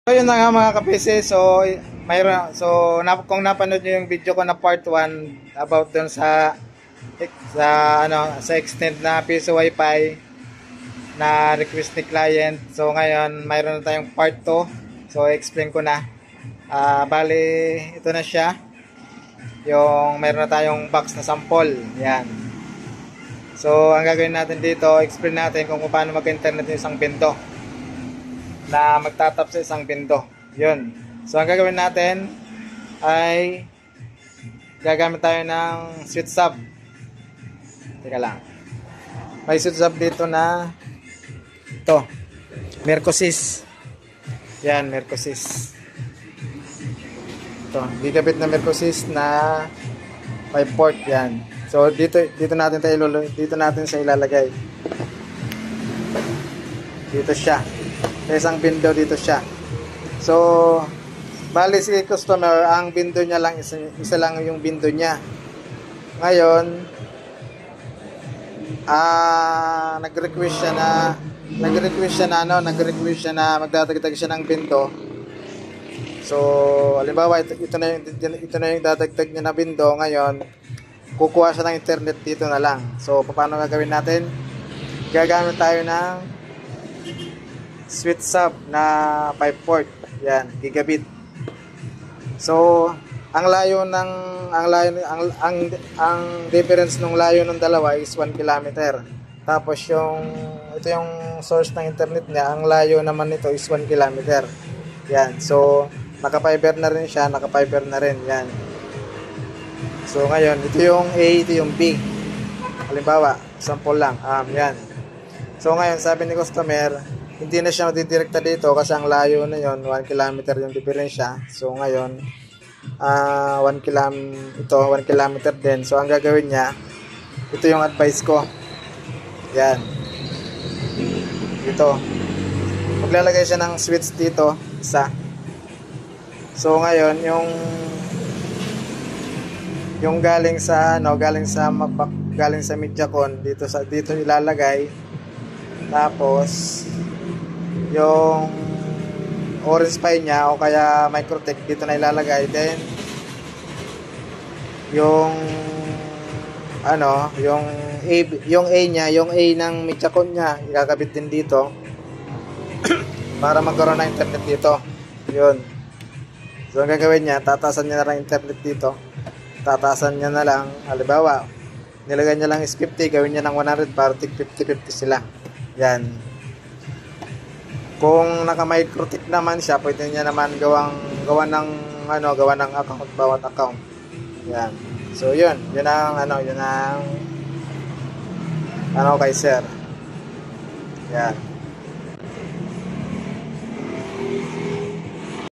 So yun na nga mga kapisi, kung napanood nyo yung video ko na part 1 about dun sa extend na piso wifi na request ni client. So ngayon mayroon na tayong part 2. So explain ko na. Bali ito na siya. Yung mayroon na tayong box na sample. Yan. So ang gagawin natin dito, explain natin kung paano mag-internet yung isang pinto na magtatap sa isang pinto. Yun. So ang gagawin natin ay gagamit tayo ng switch sub. Teka lang. May switch sub dito na ito. Mercosys. Yan, Mercosys. Ito, gigabit na Mercosys na 5 port yan. So dito natin sa ilalagay. Dito siya. Sa isang window dito siya. So, bali si customer, ang window niya lang, isa lang yung window niya. Ngayon, nag-request siya na magdadagdag siya ng window. So, halimbawa, ito na yung dadagdag niya na window. Ngayon, kukuha siya ng internet dito na lang. So, paano gagawin natin? Gagamit tayo ng switch sub na 5 port. Yan, gigabit. So, ang difference ng layo ng dalawa is 1 kilometer. Tapos ito yung source ng internet niya, ang layo naman nito is 1 kilometer. Yan. So, naka-fiber na rin siya, naka-fiber na rin. Yan. So, ngayon, ito yung A, ito yung B. Halimbawa, sample lang. Yan. So, ngayon, sabi ni customer, hindi na siya madidirekta dito kasi ang layo na yon, 1 kilometer yung diferensya. So ngayon 1 kilometer din. So ang gagawin niya, ito yung advice ko. Yan. Dito. Maglalagay siya ng switch dito, isa. So ngayon yung galing sa Mediacon dito ilalagay. Tapos yung orange pie niya o kaya Microtech dito na ilalagay. Then yung A niya, yung A ng Mediacon niya ikakabit din dito para magkaroon ng internet dito. Yun. So ang gagawin niya, tatasan niya na lang internet dito. Tatasan niya na lang, halimbawa nilagay niya lang is 50, gawin niya ng 100 para tig 50-50 sila. Yan. Kung naka-Microtech naman siya, pwede niya naman gawa ng account, bawat account. Yan. So yun ang kay sir. Yan.